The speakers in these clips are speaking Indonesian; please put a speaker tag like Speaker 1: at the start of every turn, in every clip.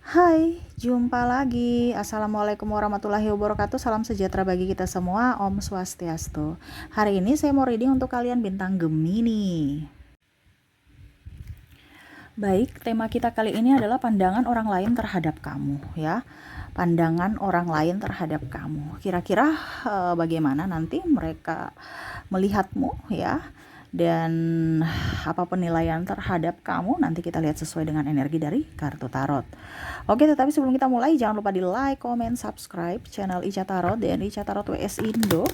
Speaker 1: Hai, jumpa lagi. Assalamualaikum warahmatullahi wabarakatuh. Salam sejahtera bagi kita semua. Om Swastiastu. Hari ini saya mau reading untuk kalian bintang Gemini. Baik, tema kita kali ini adalah pandangan orang lain terhadap kamu, ya. Pandangan orang lain terhadap kamu. Kira-kira bagaimana nanti mereka melihatmu, ya? Dan apa penilaian terhadap kamu, nanti kita lihat sesuai dengan energi dari kartu tarot. Oke, tetapi sebelum kita mulai, jangan lupa di like, comment, subscribe channel Ica Tarot dan Ica Tarot WS Indo,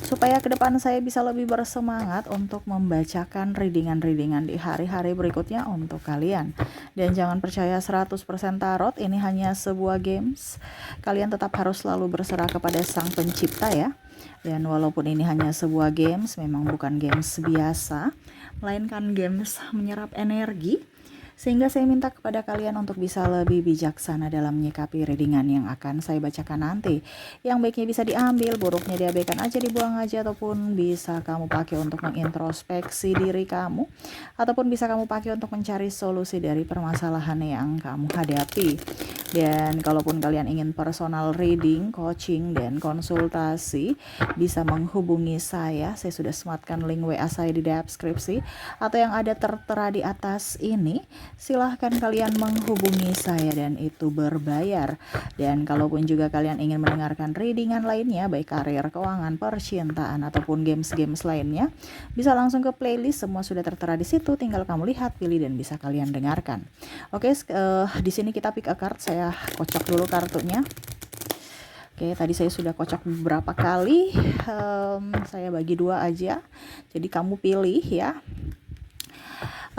Speaker 1: supaya ke depan saya bisa lebih bersemangat untuk membacakan readingan-readingan di hari-hari berikutnya untuk kalian. Dan jangan percaya 100% tarot, ini hanya sebuah games. Kalian tetap harus selalu berserah kepada Sang Pencipta, ya. Dan walaupun ini hanya sebuah games, memang bukan games biasa, melainkan games menyerap energi, sehingga saya minta kepada kalian untuk bisa lebih bijaksana dalam menyikapi readingan yang akan saya bacakan nanti. Yang baiknya bisa diambil, buruknya diabaikan aja, dibuang aja, ataupun bisa kamu pakai untuk mengintrospeksi diri kamu, ataupun bisa kamu pakai untuk mencari solusi dari permasalahan yang kamu hadapi. Dan kalaupun kalian ingin personal reading, coaching, dan konsultasi, bisa menghubungi saya sudah sematkan link WA saya di deskripsi, atau yang ada tertera di atas ini. Silahkan kalian menghubungi saya dan itu berbayar. Dan kalaupun juga kalian ingin mendengarkan readingan lainnya, baik karir, keuangan, percintaan, ataupun games-games lainnya, bisa langsung ke playlist, semua sudah tertera di situ, tinggal kamu lihat, pilih, dan bisa kalian dengarkan. Oke, di sini kita pick a card. Saya kocok dulu kartunya. Oke, tadi saya sudah kocok beberapa kali. Saya bagi dua aja. Jadi kamu pilih, ya.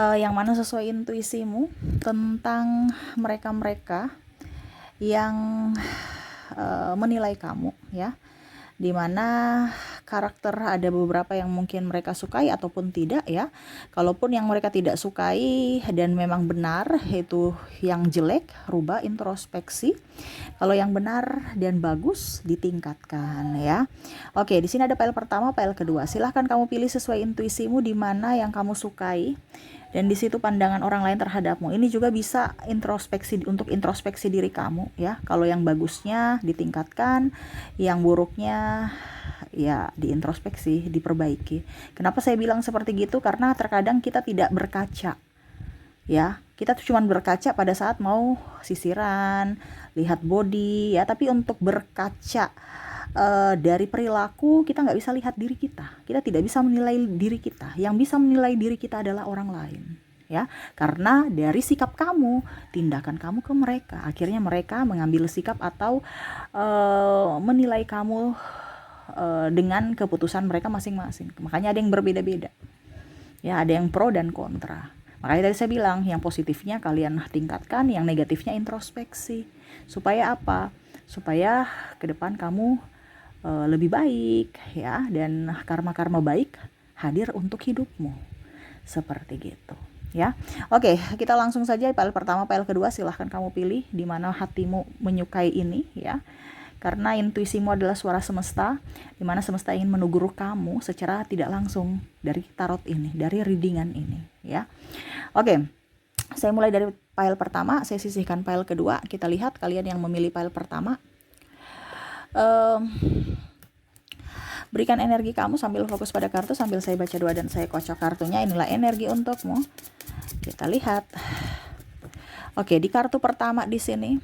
Speaker 1: Yang mana sesuai intuisimu tentang mereka-mereka yang menilai kamu, ya. Dimana karakter ada beberapa yang mungkin mereka sukai ataupun tidak, ya. Kalaupun yang mereka tidak sukai dan memang benar itu yang jelek, rubah, introspeksi. Kalau yang benar dan bagus, ditingkatkan, ya. Oke, di sini ada pile pertama, pile kedua. Silahkan kamu pilih sesuai intuisimu di mana yang kamu sukai, dan di situ pandangan orang lain terhadapmu. Ini juga bisa introspeksi, untuk introspeksi diri kamu, ya. Kalau yang bagusnya ditingkatkan, yang buruknya ya diintrospeksi, diperbaiki. Kenapa saya bilang seperti gitu? Karena terkadang kita tidak berkaca, ya. Kita tuh cuma berkaca pada saat mau sisiran, lihat body, ya. Tapi untuk berkaca dari perilaku, kita nggak bisa lihat diri kita. Kita tidak bisa menilai diri kita. Yang bisa menilai diri kita adalah orang lain, ya. Karena dari sikap kamu, tindakan kamu ke mereka, akhirnya mereka mengambil sikap atau menilai kamu dengan keputusan mereka masing-masing. Makanya ada yang berbeda-beda, ya. Ada yang pro dan kontra. Makanya tadi saya bilang, yang positifnya kalian tingkatkan, yang negatifnya introspeksi. Supaya apa? Supaya ke depan kamu lebih baik, ya, dan karma-karma baik hadir untuk hidupmu, seperti gitu, ya. Oke, kita langsung saja pile pertama, pile kedua. Silahkan kamu pilih di mana hatimu menyukai ini, ya. Karena intuisimu adalah suara semesta, di mana semesta ingin menegur kamu secara tidak langsung dari tarot ini, dari readingan ini, ya. Oke, saya mulai dari pile pertama, saya sisihkan pile kedua. Kita lihat kalian yang memilih pile pertama. Berikan energi kamu sambil fokus pada kartu, sambil saya baca doa dan saya kocok kartunya. Inilah energi untukmu. Kita lihat. Oke, di kartu pertama di sini,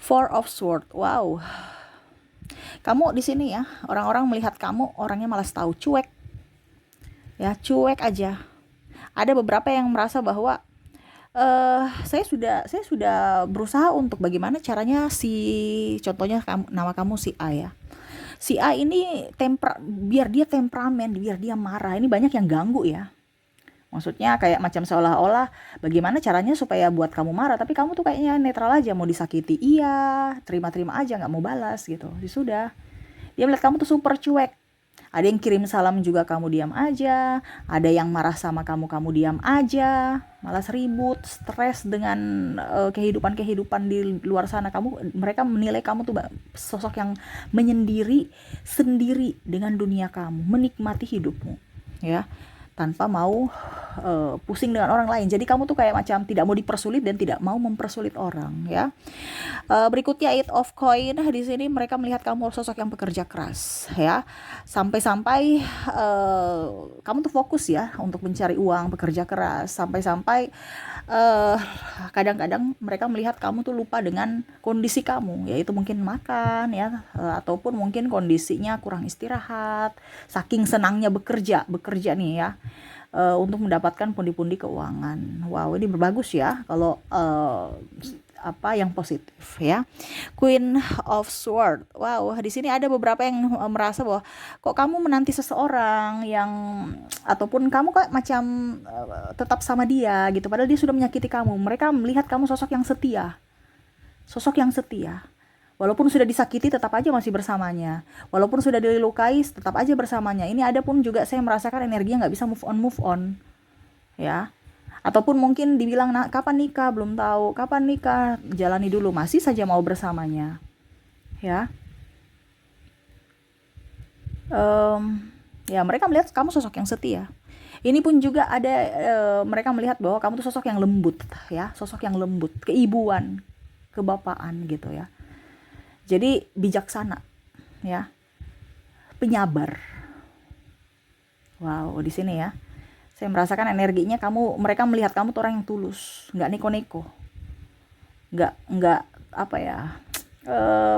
Speaker 1: Four of Swords. Wow. Kamu di sini, ya, orang-orang melihat kamu orangnya malas tahu, cuek. Ya, cuek aja. Ada beberapa yang merasa bahwa saya sudah berusaha untuk bagaimana caranya contohnya nama kamu si A, ya. Si A ini biar dia temperamen, biar dia marah. Ini banyak yang ganggu, ya. Maksudnya kayak macam seolah-olah bagaimana caranya supaya buat kamu marah, tapi kamu tuh kayaknya netral aja, mau disakiti iya, terima-terima aja, nggak mau balas gitu. Sudah. Dia melihat kamu tuh super cuek. Ada yang kirim salam juga kamu diam aja, ada yang marah sama kamu, kamu diam aja, malas ribut, stres dengan kehidupan-kehidupan di luar sana. Mereka menilai kamu tuh sosok yang menyendiri sendiri dengan dunia kamu, menikmati hidupmu, ya. tanpa mau pusing dengan orang lain. Jadi kamu tuh kayak macam tidak mau dipersulit dan tidak mau mempersulit orang, ya. Berikutnya Eight of Coin. Di sini mereka melihat kamu sosok yang pekerja keras, ya. Sampai-sampai kamu tuh fokus ya untuk mencari uang, bekerja keras. Sampai-sampai eh kadang-kadang mereka melihat kamu tuh lupa dengan kondisi kamu, yaitu mungkin makan ya, ataupun mungkin kondisinya kurang istirahat, saking senangnya bekerja nih ya, untuk mendapatkan pundi-pundi keuangan. Wow, ini bagus ya kalau apa yang positif ya. Queen of Sword. Wow, di sini ada beberapa yang merasa bahwa kok kamu menanti seseorang yang ataupun kamu kok macam tetap sama dia gitu padahal dia sudah menyakiti kamu. Mereka melihat kamu sosok yang setia. Sosok yang setia. Walaupun sudah disakiti tetap aja masih bersamanya. Walaupun sudah dilukai tetap aja bersamanya. Ini ada pun juga saya merasakan energinya nggak bisa move on ya. Ataupun mungkin dibilang nah, kapan nikah belum tahu, kapan nikah jalani dulu, masih saja mau bersamanya ya. Ya mereka melihat kamu sosok yang setia. Ini pun juga ada mereka melihat bahwa kamu tuh sosok yang lembut ya, sosok yang lembut, keibuan, kebapaan gitu ya. Jadi bijaksana ya, penyabar. Wow, di sini ya. Saya merasakan energinya mereka melihat kamu tuh orang yang tulus, nggak neko-neko. Nggak apa ya.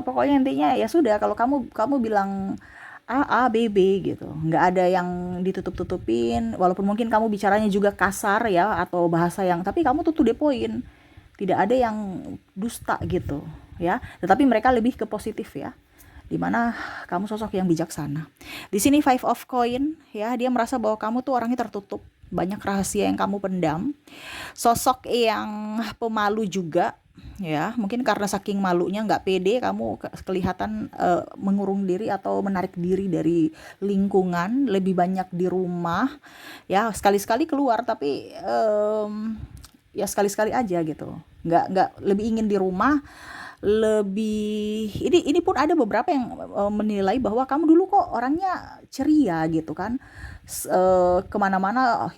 Speaker 1: Pokoknya intinya ya sudah kalau kamu bilang A B B gitu, nggak ada yang ditutup-tutupin, walaupun mungkin kamu bicaranya juga kasar ya atau bahasa yang, tapi kamu tuh to the point, tidak ada yang dusta gitu ya, tetapi mereka lebih ke positif ya, dimana kamu sosok yang bijaksana. Di sini Five of Coin ya, dia merasa bahwa kamu tuh orangnya tertutup, banyak rahasia yang kamu pendam, sosok yang pemalu juga ya, mungkin karena saking malunya nggak pede kamu kelihatan mengurung diri atau menarik diri dari lingkungan, lebih banyak di rumah ya, sekali-sekali keluar tapi ya sekali-sekali aja gitu, nggak lebih ingin di rumah, lebih ini pun ada beberapa yang menilai bahwa kamu dulu kok orangnya ceria gitu kan, kemana-mana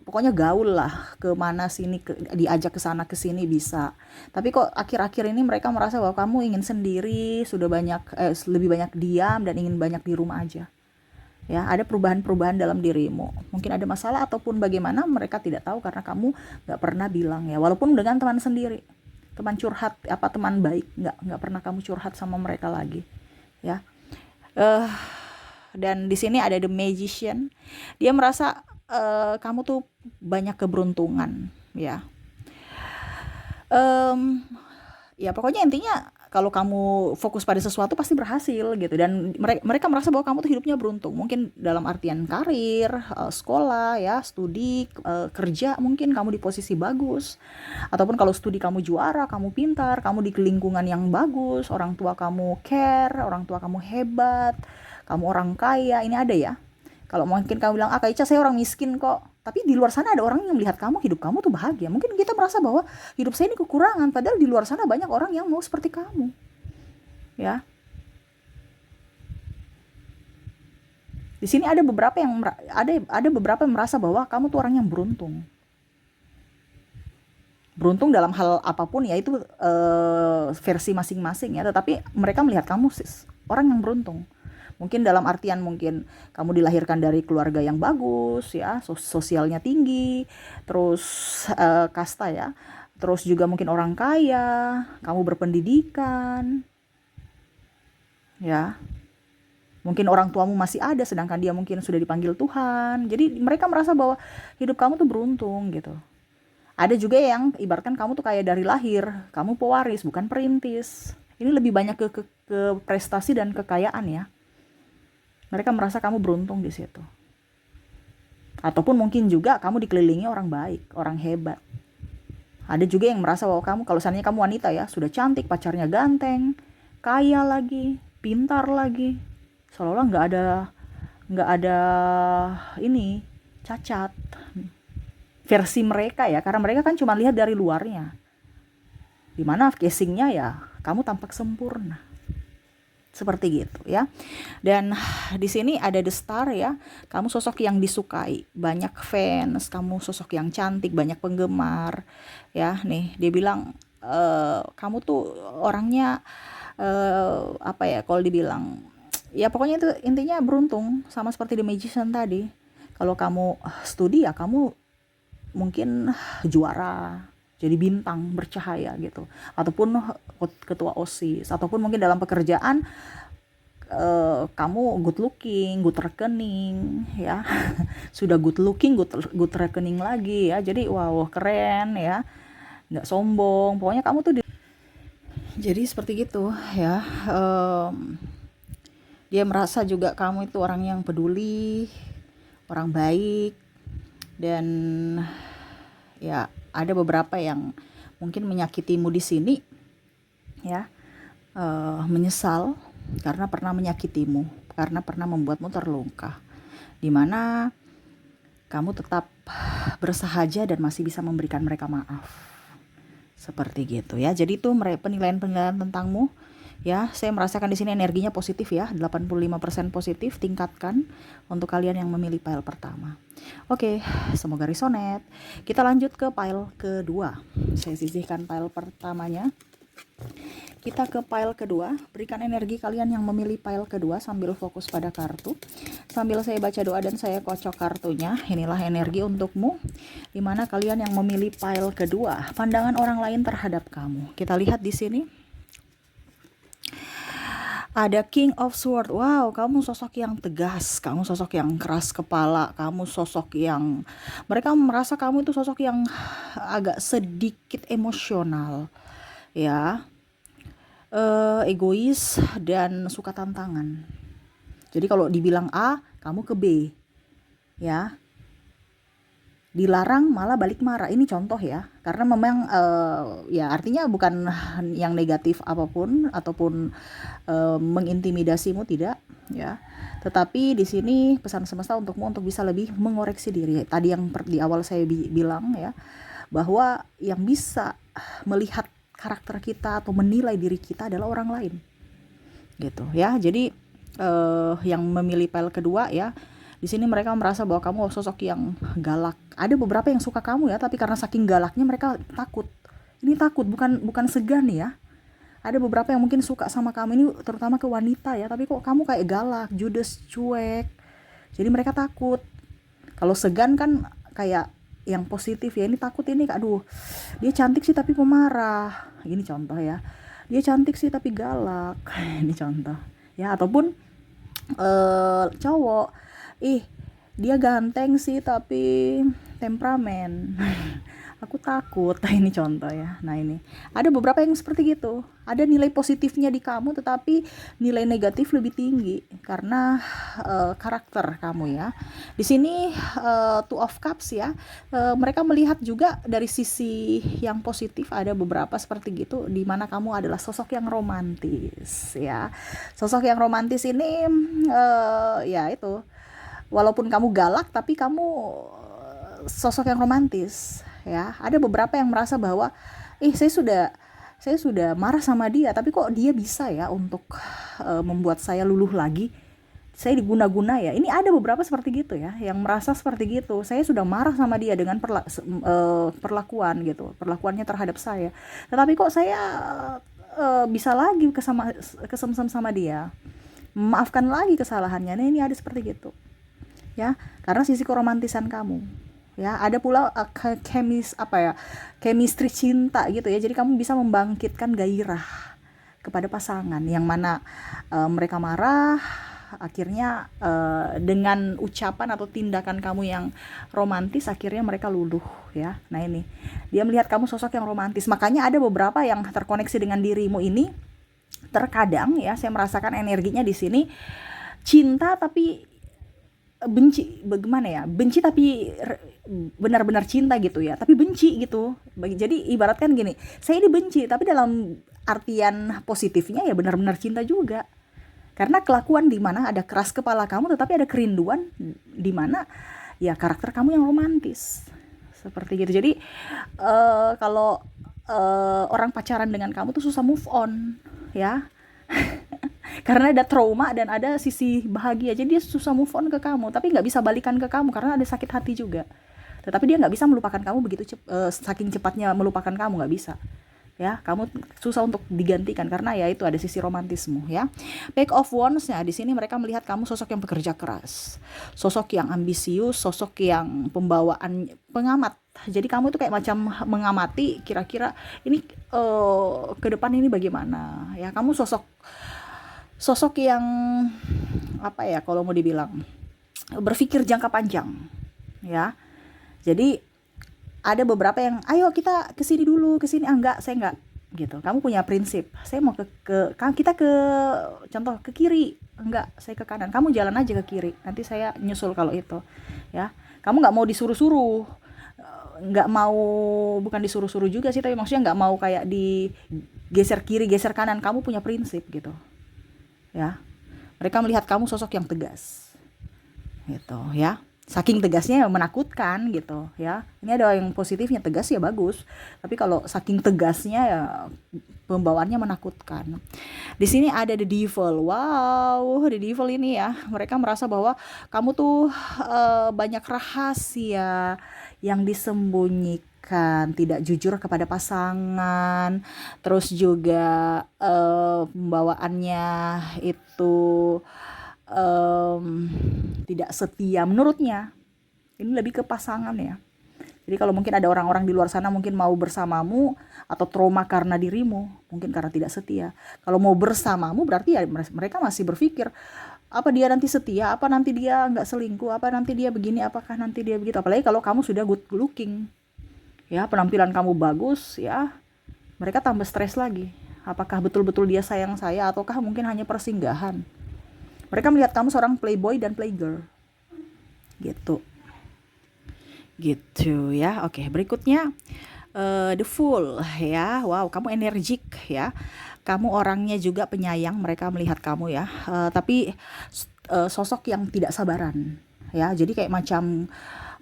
Speaker 1: pokoknya gaul lah, kemana sini diajak ke sana ke sini bisa, tapi kok akhir-akhir ini mereka merasa bahwa kamu ingin sendiri, sudah banyak lebih banyak diam dan ingin banyak di rumah aja ya. Ada perubahan-perubahan dalam dirimu, mungkin ada masalah ataupun bagaimana mereka tidak tahu karena kamu nggak pernah bilang ya, walaupun dengan teman sendiri, teman curhat apa teman baik, nggak pernah kamu curhat sama mereka lagi ya. Dan di sini ada the magician, dia merasa kamu tuh banyak keberuntungan ya. Ya pokoknya intinya kalau kamu fokus pada sesuatu pasti berhasil gitu, dan mereka merasa bahwa kamu tuh hidupnya beruntung, mungkin dalam artian karir, sekolah ya, studi, kerja, mungkin kamu di posisi bagus, ataupun kalau studi kamu juara, kamu pintar, kamu di lingkungan yang bagus, orang tua kamu care, orang tua kamu hebat, kamu orang kaya, ini ada ya. Kalau mungkin kamu bilang, Kak Ica saya orang miskin kok, tapi di luar sana ada orang yang melihat kamu, hidup kamu tuh bahagia. Mungkin kita merasa bahwa hidup saya ini kekurangan, padahal di luar sana banyak orang yang mau seperti kamu ya. Di sini ada beberapa yang merasa bahwa kamu tuh orang yang beruntung dalam hal apapun ya, itu versi masing-masing ya, tetapi mereka melihat kamu orang yang beruntung. Mungkin dalam artian mungkin kamu dilahirkan dari keluarga yang bagus ya, sosialnya tinggi, terus kasta ya, terus juga mungkin orang kaya, kamu berpendidikan ya, mungkin orang tuamu masih ada sedangkan dia mungkin sudah dipanggil Tuhan. Jadi mereka merasa bahwa hidup kamu tuh beruntung gitu. Ada juga yang ibaratkan kamu tuh kayak dari lahir, kamu pewaris bukan perintis. Ini lebih banyak ke prestasi dan kekayaan ya. Mereka merasa kamu beruntung di situ. Ataupun mungkin juga kamu dikelilingi orang baik, orang hebat. Ada juga yang merasa bahwa kamu, kalau seandainya kamu wanita ya, sudah cantik, pacarnya ganteng, kaya lagi, pintar lagi, seolah-olah nggak ada ini cacat. Versi mereka ya, karena mereka kan cuma lihat dari luarnya. Dimana casingnya ya, kamu tampak sempurna. seperti gitu ya. Dan di sini ada the star ya, kamu sosok yang disukai, banyak fans, kamu sosok yang cantik, banyak penggemar ya. Nih dia bilang kamu tuh orangnya apa ya, kalau dibilang ya pokoknya itu intinya beruntung, sama seperti The Magician tadi. Kalau kamu studi ya kamu mungkin juara, jadi bintang bercahaya gitu, ataupun ketua OSIS, ataupun mungkin dalam pekerjaan kamu good looking, good reckoning ya. Sudah good looking, good reckoning lagi ya. Jadi wow, keren ya, nggak sombong, pokoknya kamu tuh jadi seperti gitu ya. Dia merasa juga kamu itu orang yang peduli, orang baik, dan ya ada beberapa yang mungkin menyakitimu di sini ya, menyesal karena pernah menyakitimu, karena pernah membuatmu terluka, dimana kamu tetap bersahaja dan masih bisa memberikan mereka maaf, seperti gitu ya. Jadi itu penilaian-penilaian tentangmu ya. Saya merasakan di sini energinya positif ya, 85% positif. Tingkatkan untuk kalian yang memilih pile pertama. Oke, semoga resonate. Kita lanjut ke pile kedua. Saya sisihkan pile pertamanya. Kita ke pile kedua. Berikan energi kalian yang memilih pile kedua sambil fokus pada kartu. Sambil saya baca doa dan saya kocok kartunya. Inilah energi untukmu, dimana kalian yang memilih pile kedua, pandangan orang lain terhadap kamu. Kita lihat di sini. Ada King of Sword. Wow, kamu sosok yang tegas, kamu sosok yang keras kepala, kamu sosok yang mereka merasa kamu itu sosok yang agak sedikit emosional ya, egois dan suka tantangan. Jadi kalau dibilang A, kamu ke B ya. Dilarang malah balik marah. Ini contoh ya, karena memang ya artinya bukan yang negatif apapun ataupun mengintimidasimu, tidak ya. Tetapi di sini pesan semesta untukmu untuk bisa lebih mengoreksi diri. Tadi yang di awal saya bilang ya, bahwa yang bisa melihat karakter kita atau menilai diri kita adalah orang lain gitu ya. Jadi yang memilih pile kedua ya, di sini mereka merasa bahwa kamu sosok yang galak. Ada beberapa yang suka kamu ya, tapi karena saking galaknya mereka takut. Ini takut, bukan segan ya. Ada beberapa yang mungkin suka sama kamu ini, terutama ke wanita ya, tapi kok kamu kayak galak, judes, cuek. Jadi mereka takut. Kalau segan kan kayak yang positif ya, ini takut ini, aduh dia cantik sih tapi pemarah. Ini contoh ya. Dia cantik sih tapi galak. Ini contoh ya. Ataupun cowok, dia ganteng sih tapi temperamen. Aku takut. Nah ini contoh ya. Nah ini ada beberapa yang seperti gitu. Ada nilai positifnya di kamu, tetapi nilai negatif lebih tinggi karena karakter kamu ya. Di sini Two of Cups ya. Mereka melihat juga dari sisi yang positif. Ada beberapa seperti gitu, di mana kamu adalah sosok yang romantis ya. Sosok yang romantis ini ya itu. Walaupun kamu galak, tapi kamu sosok yang romantis ya. Ada beberapa yang merasa bahwa saya sudah marah sama dia, tapi kok dia bisa ya untuk membuat saya luluh lagi. Saya diguna-guna ya. Ini ada beberapa seperti gitu ya, yang merasa seperti gitu. Saya sudah marah sama dia dengan perlakuan gitu, perlakuannya terhadap saya. Tetapi kok saya bisa lagi kesemsem sama dia, memaafkan lagi kesalahannya. Nah ini ada seperti gitu ya, karena sisi keromantisan kamu ya. Ada pula chemistry cinta gitu ya. Jadi kamu bisa membangkitkan gairah kepada pasangan yang mana mereka marah, akhirnya dengan ucapan atau tindakan kamu yang romantis akhirnya mereka luluh ya. Nah ini dia melihat kamu sosok yang romantis, makanya ada beberapa yang terkoneksi dengan dirimu ini. Terkadang ya saya merasakan energinya di sini cinta tapi benci, bagaimana ya, benci tapi benar-benar cinta gitu ya, tapi benci gitu. Jadi ibaratkan gini, saya ini benci tapi dalam artian positifnya ya benar-benar cinta juga, karena kelakuan di mana ada keras kepala kamu tetapi ada kerinduan di mana ya karakter kamu yang romantis, seperti gitu. Jadi kalau orang pacaran dengan kamu tuh susah move on ya. Karena ada trauma dan ada sisi bahagia, jadi dia susah move on ke kamu, tapi nggak bisa balikan ke kamu karena ada sakit hati juga. Tetapi dia nggak bisa melupakan kamu saking cepatnya melupakan kamu, nggak bisa. Ya, kamu susah untuk digantikan karena ya itu ada sisi romantismu ya. Page of Wands-nya di sini mereka melihat kamu sosok yang pekerja keras, sosok yang ambisius, sosok yang pembawaan pengamat. Jadi kamu tuh kayak macam mengamati kira-kira ini ke depan ini bagaimana ya. Kamu sosok yang apa ya kalau mau dibilang berpikir jangka panjang ya. Jadi ada beberapa yang ayo kita kesini dulu, kesini enggak, saya enggak gitu. Kamu punya prinsip, saya mau kita ke contoh ke kiri, enggak, saya ke kanan, kamu jalan aja ke kiri, nanti saya nyusul kalau itu ya. Kamu nggak mau disuruh-suruh, nggak mau, bukan disuruh-suruh juga sih, tapi maksudnya nggak mau kayak digeser kiri geser kanan. Kamu punya prinsip gitu ya. Mereka melihat kamu sosok yang tegas gitu ya, saking tegasnya ya menakutkan gitu ya. Ini ada yang positifnya, tegas ya bagus, tapi kalau saking tegasnya ya pembawaannya menakutkan. Di sini ada the devil. Wow, the devil ini ya, mereka merasa bahwa kamu tuh banyak rahasia yang disembunyikan, tidak jujur kepada pasangan, terus juga pembawaannya itu tidak setia menurutnya. Ini lebih ke pasangan ya. Jadi kalau mungkin ada orang-orang di luar sana mungkin mau bersamamu atau trauma karena dirimu, mungkin karena tidak setia. Kalau mau bersamamu berarti ya mereka masih berpikir, apa dia nanti setia, apa nanti dia nggak selingkuh, apa nanti dia begini, apakah nanti dia begitu. Apalagi kalau kamu sudah good looking ya, penampilan kamu bagus ya, mereka tambah stres lagi. Apakah betul-betul dia sayang saya ataukah mungkin hanya persinggahan. Mereka melihat kamu seorang playboy dan playgirl gitu ya. Oke, berikutnya the Fool ya. Wow, kamu energik ya, kamu orangnya juga penyayang. Mereka melihat kamu ya, tapi sosok yang tidak sabaran ya. Jadi kayak macam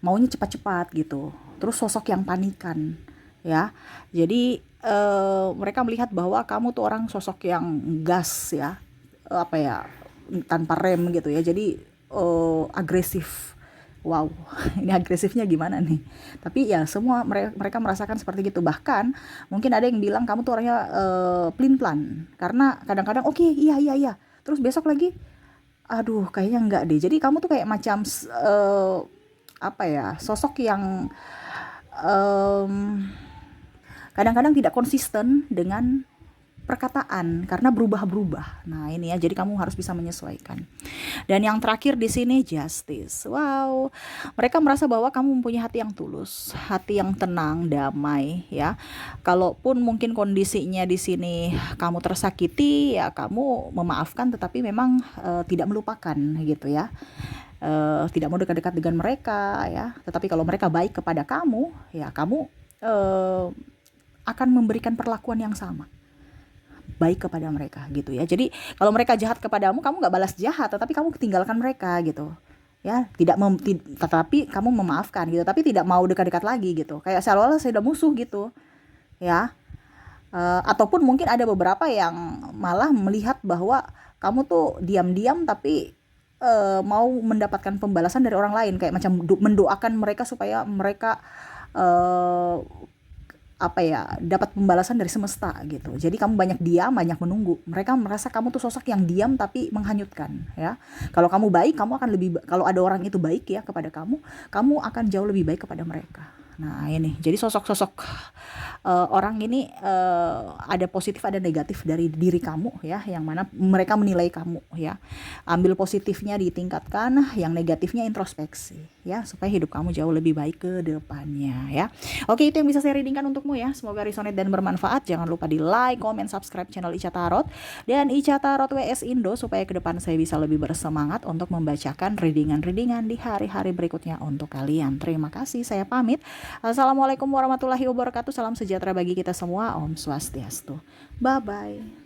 Speaker 1: maunya cepat-cepat gitu, terus sosok yang panikan ya. Jadi mereka melihat bahwa kamu tuh orang sosok yang gas ya, apa ya, tanpa rem gitu ya. Jadi agresif. Wow, ini agresifnya gimana nih? Tapi ya semua mereka merasakan seperti gitu. Bahkan mungkin ada yang bilang kamu tuh orangnya pelin-pelan, karena kadang-kadang oke, iya, terus besok lagi aduh kayaknya enggak deh. Jadi kamu tuh kayak macam apa ya, sosok yang kadang-kadang tidak konsisten dengan perkataan karena berubah-berubah. Nah, ini ya, jadi kamu harus bisa menyesuaikan. Dan yang terakhir di sini Justice. Wow. Mereka merasa bahwa kamu mempunyai hati yang tulus, hati yang tenang, damai ya. Kalaupun mungkin kondisinya di sini kamu tersakiti, ya kamu memaafkan tetapi memang tidak melupakan gitu ya. Tidak mau dekat-dekat dengan mereka ya. Tetapi kalau mereka baik kepada kamu, ya kamu akan memberikan perlakuan yang sama, baik kepada mereka gitu ya. Jadi kalau mereka jahat kepadamu, kamu nggak balas jahat, tetapi kamu tinggalkan mereka gitu ya. Tetapi kamu memaafkan gitu, tapi tidak mau dekat-dekat lagi gitu, kayak seolah-olah sudah musuh gitu ya. Ataupun mungkin ada beberapa yang malah melihat bahwa kamu tuh diam-diam tapi mau mendapatkan pembalasan dari orang lain, kayak macam mendoakan mereka supaya mereka dapat pembalasan dari semesta gitu. Jadi kamu banyak diam, banyak menunggu. Mereka merasa kamu tuh sosok yang diam tapi menghanyutkan ya. Kalau kamu baik, kamu akan kalau ada orang itu baik ya kepada kamu akan jauh lebih baik kepada mereka. Nah, ini. Jadi sosok-sosok orang ini ada positif ada negatif dari diri kamu ya, yang mana mereka menilai kamu ya. Ambil positifnya ditingkatkan, yang negatifnya introspeksi ya, supaya hidup kamu jauh lebih baik ke depannya ya. Oke, itu yang bisa saya readingkan untukmu ya. Semoga resonate dan bermanfaat. Jangan lupa di like, comment, subscribe channel Ica Tarot dan Ica Tarot WS Indo supaya ke depan saya bisa lebih bersemangat untuk membacakan readingan-readingan di hari-hari berikutnya untuk kalian. Terima kasih, saya pamit. Assalamualaikum warahmatullahi wabarakatuh. Salam sejahtera bagi kita semua. Om Swastiastu. Bye-bye.